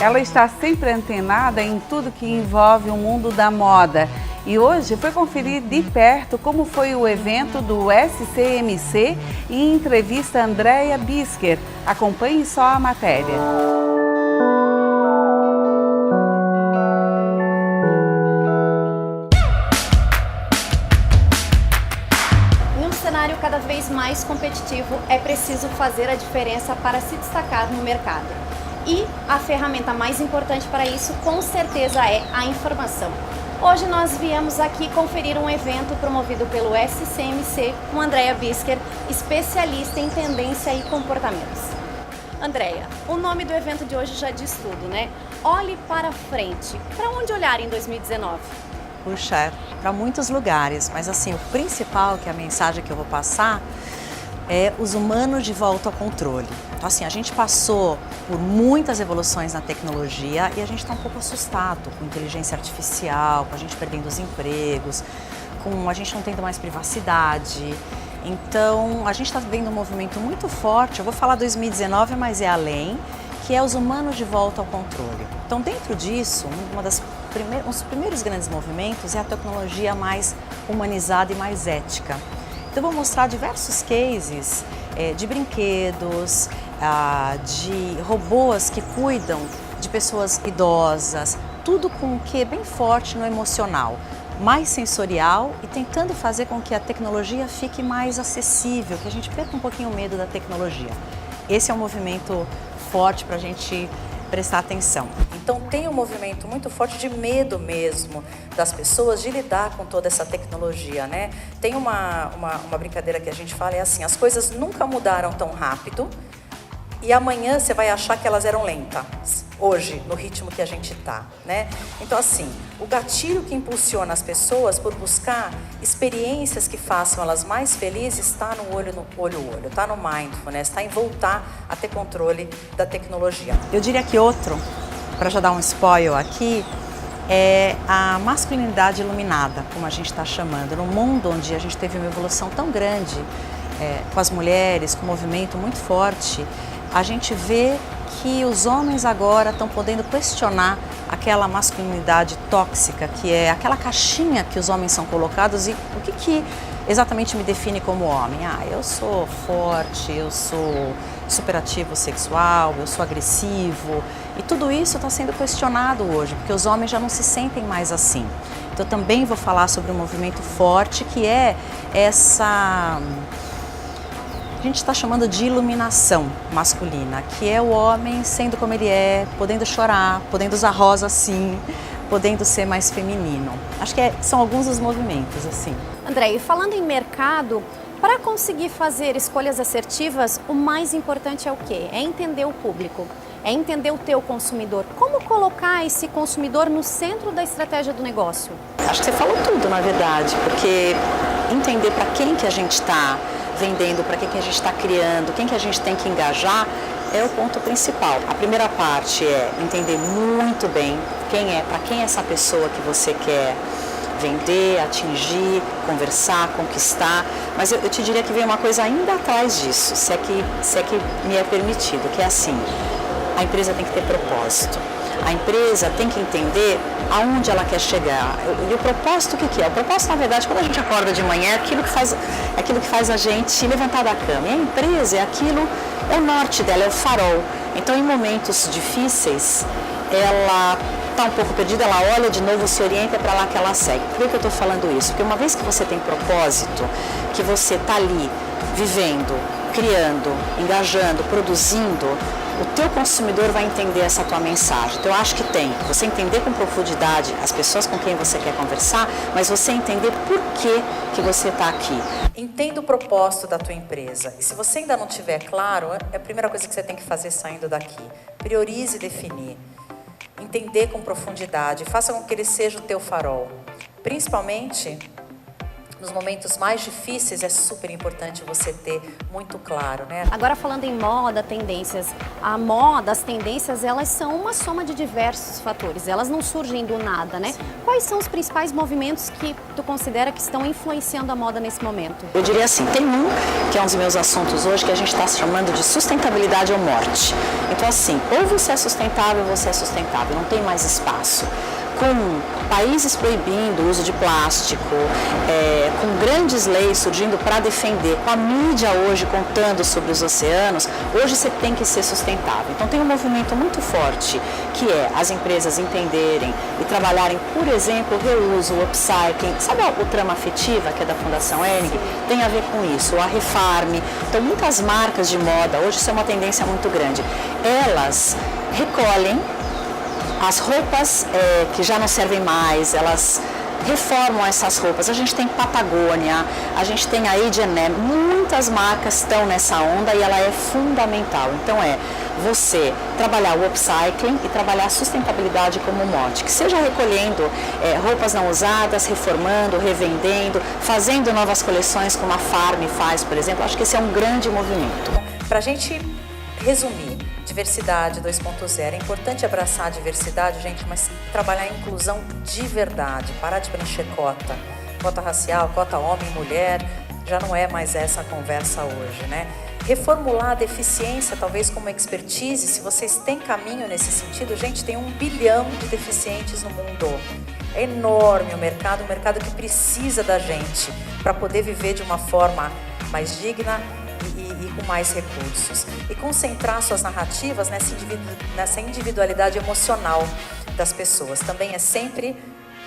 Ela está sempre antenada em tudo que envolve o mundo da moda. E hoje foi conferir de perto como foi o evento do SCMC e entrevista Andrea Bisker. Acompanhe só a matéria. Em um cenário cada vez mais competitivo, é preciso fazer a diferença para se destacar no mercado. E a ferramenta mais importante para isso, com certeza, é a informação. Hoje nós viemos aqui conferir um evento promovido pelo SCMC com Andrea Bisker, especialista em tendência e comportamentos. Andrea, o nome do evento de hoje já diz tudo, né? Olhe para frente. Para onde olhar em 2019? Puxa, para muitos lugares, mas assim, o principal, que é a mensagem que eu vou passar, é os humanos de volta ao controle. Então assim, a gente passou por muitas evoluções na tecnologia e a gente está um pouco assustado com inteligência artificial, com a gente perdendo os empregos, com a gente não tendo mais privacidade. Então, a gente está vendo um movimento muito forte, eu vou falar 2019, mas é além, que é os humanos de volta ao controle. Então, dentro disso, um dos primeiros grandes movimentos é a tecnologia mais humanizada e mais ética. Então, eu vou mostrar diversos cases de brinquedos, de robôs que cuidam de pessoas idosas, tudo com o que é bem forte no emocional, mais sensorial e tentando fazer com que a tecnologia fique mais acessível, que a gente perca um pouquinho o medo da tecnologia. Esse é um movimento forte para a gente prestar atenção. Então tem um movimento muito forte de medo mesmo das pessoas de lidar com toda essa tecnologia, né? Tem uma brincadeira que a gente fala, é assim, as coisas nunca mudaram tão rápido e amanhã você vai achar que elas eram lentas, hoje, no ritmo que a gente tá, né? Então assim, o gatilho que impulsiona as pessoas por buscar experiências que façam elas mais felizes está no olho, está no mindfulness, está em voltar a ter controle da tecnologia. Eu diria que outro, para já dar um spoiler aqui, é a masculinidade iluminada, como a gente está chamando, no mundo onde a gente teve uma evolução tão grande com as mulheres, com um movimento muito forte, a gente vê que os homens agora estão podendo questionar aquela masculinidade tóxica, que é aquela caixinha que os homens são colocados e o que exatamente me define como homem. Eu sou forte, eu sou superativo sexual, eu sou agressivo e tudo isso está sendo questionado hoje, porque os homens já não se sentem mais assim. Então eu também vou falar sobre um movimento forte que é essa... A gente está chamando de iluminação masculina, que é o homem sendo como ele é, podendo chorar, podendo usar rosa sim, podendo ser mais feminino. Acho que são alguns dos movimentos, assim. André, e falando em mercado, para conseguir fazer escolhas assertivas, o mais importante é o quê? É entender o público, é entender o teu consumidor. Como colocar esse consumidor no centro da estratégia do negócio? Acho que você falou tudo, na verdade, porque entender para quem que a gente está vendendo, para quem que a gente está criando, quem que a gente tem que engajar, é o ponto principal. A primeira parte é entender muito bem para quem é essa pessoa que você quer vender, atingir, conversar, conquistar, mas eu te diria que vem uma coisa ainda atrás disso, se é que me é permitido, que é assim, a empresa tem que ter propósito. A empresa tem que entender aonde ela quer chegar. E o propósito, o que é? O propósito, na verdade, quando a gente acorda de manhã, é aquilo que faz a gente levantar da cama. E a empresa é o norte dela, é o farol. Então, em momentos difíceis, ela está um pouco perdida, ela olha de novo, se orienta, é para lá que ela segue. Por que eu estou falando isso? Porque uma vez que você tem propósito, que você está ali vivendo, criando, engajando, produzindo, o teu consumidor vai entender essa tua mensagem. Então eu acho que tem você entender com profundidade as pessoas com quem você quer conversar, mas você entender por que você está aqui. Entenda o propósito da tua empresa. E se você ainda não tiver claro, é a primeira coisa que você tem que fazer saindo daqui. Priorize e definir. Entender com profundidade. Faça com que ele seja o teu farol. Principalmente nos momentos mais difíceis, é super importante você ter muito claro, né? Agora falando em moda, tendências, a moda, as tendências, elas são uma soma de diversos fatores, elas não surgem do nada, né? Sim. Quais são os principais movimentos que tu considera que estão influenciando a moda nesse momento? Eu diria assim, tem um que é um dos meus assuntos hoje que a gente está chamando de sustentabilidade ou morte. Então assim, ou você é sustentável ou você é sustentável, não tem mais espaço. Com países proibindo o uso de plástico, com grandes leis surgindo para defender, com a mídia hoje contando sobre os oceanos, hoje você tem que ser sustentável. Então tem um movimento muito forte, que é as empresas entenderem e trabalharem, por exemplo, o reuso, o upcycling. Sabe o trama afetiva, que é da Fundação Hering? Tem a ver com isso, a Refarm. Então muitas marcas de moda, hoje isso é uma tendência muito grande, elas recolhem as roupas que já não servem mais, elas reformam essas roupas. A gente tem Patagônia, a gente tem a H&M, muitas marcas estão nessa onda e ela é fundamental. Então você trabalhar o upcycling e trabalhar a sustentabilidade como mote, que seja recolhendo roupas não usadas, reformando, revendendo, fazendo novas coleções como a Farm faz, por exemplo. Acho que esse é um grande movimento. Para a gente resumir, diversidade 2.0, é importante abraçar a diversidade, gente, mas trabalhar a inclusão de verdade, parar de preencher cota racial, cota homem, mulher, já não é mais essa a conversa hoje, né? Reformular a deficiência, talvez como expertise, se vocês têm caminho nesse sentido, gente, tem 1 bilhão de deficientes no mundo. É enorme o mercado que precisa da gente para poder viver de uma forma mais digna e com mais recursos. E concentrar suas narrativas nessa individualidade emocional das pessoas. Também é sempre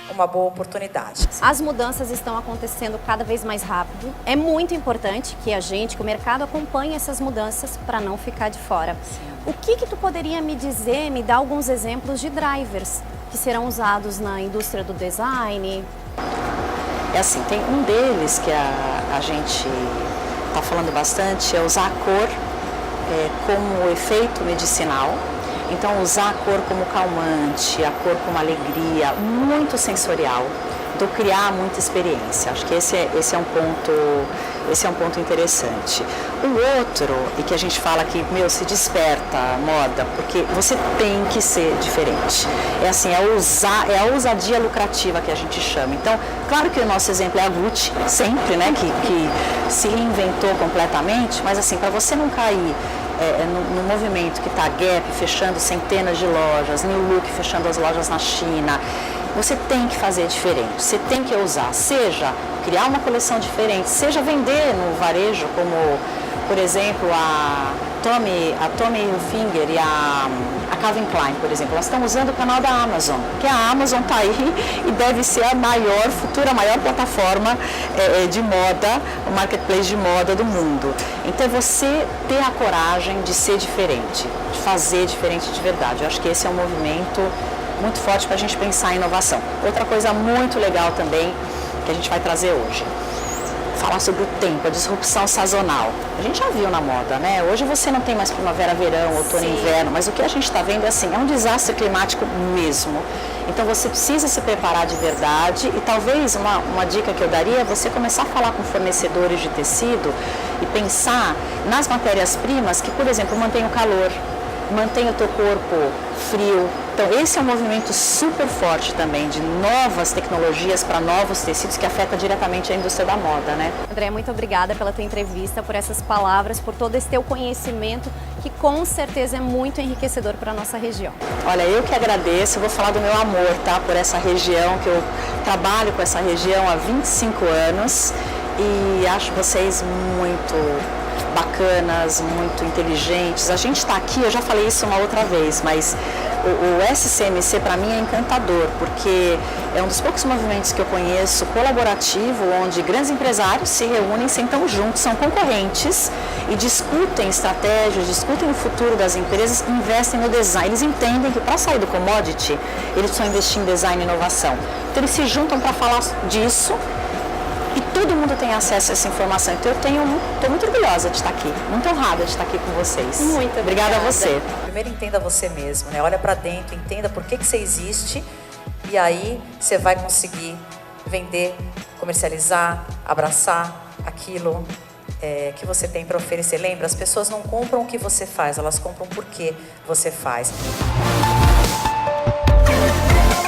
uma boa oportunidade. As mudanças estão acontecendo cada vez mais rápido. É muito importante que que o mercado acompanhe essas mudanças para não ficar de fora. Sim. O que tu poderia me dizer, me dar alguns exemplos de drivers que serão usados na indústria do design? É assim, tem um deles que a gente está falando bastante, é usar a cor como efeito medicinal. Então, usar a cor como calmante, a cor como alegria, muito sensorial, então criar muita experiência. Acho que esse é um ponto interessante. O outro, e que a gente fala que, se desperta a moda, porque você tem que ser diferente. É assim, é a ousadia lucrativa que a gente chama. Então, claro que o nosso exemplo é a Gucci, sempre, né, que se reinventou completamente, mas assim, para você não cair no movimento que está Gap fechando centenas de lojas, New Look fechando as lojas na China, você tem que fazer diferente, você tem que ousar, seja criar uma coleção diferente, seja vender no varejo, como, por exemplo, a Tommy Hilfiger e a Calvin Klein, por exemplo, elas estão usando o canal da Amazon, que a Amazon está aí e deve ser a futura maior plataforma de moda, o marketplace de moda do mundo. Então, você ter a coragem de ser diferente, de fazer diferente de verdade. Eu acho que esse é um movimento muito forte para a gente pensar em inovação. Outra coisa muito legal também que a gente vai trazer hoje, falar sobre o tempo, a disrupção sazonal. A gente já viu na moda, né? Hoje você não tem mais primavera, verão, outono e inverno, mas o que a gente está vendo é um desastre climático mesmo. Então você precisa se preparar de verdade e talvez uma dica que eu daria é você começar a falar com fornecedores de tecido e pensar nas matérias-primas que, por exemplo, mantêm o calor, mantém o teu corpo frio. Então esse é um movimento super forte também de novas tecnologias para novos tecidos que afeta diretamente a indústria da moda, né? André, muito obrigada pela tua entrevista, por essas palavras, por todo esse teu conhecimento que com certeza é muito enriquecedor para a nossa região. Olha, eu que agradeço, eu vou falar do meu amor, tá? Por essa região, que eu trabalho com essa região há 25 anos e acho vocês muito bacanas, muito inteligentes. A gente está aqui, eu já falei isso uma outra vez, mas o SCMC para mim é encantador, porque é um dos poucos movimentos que eu conheço colaborativo, onde grandes empresários se reúnem, sentam juntos, são concorrentes e discutem estratégias, discutem o futuro das empresas e investem no design. Eles entendem que para sair do commodity, eles precisam investir em design e inovação. Então eles se juntam para falar disso. E todo mundo tem acesso a essa informação. Então estou muito orgulhosa de estar aqui, muito honrada de estar aqui com vocês. Muito obrigada a você. Primeiro entenda você mesmo, né? Olha para dentro, entenda por que você existe e aí você vai conseguir vender comercializar, abraçar aquilo que você tem para oferecer. Lembra, as pessoas não compram o que você faz, elas compram por que você faz.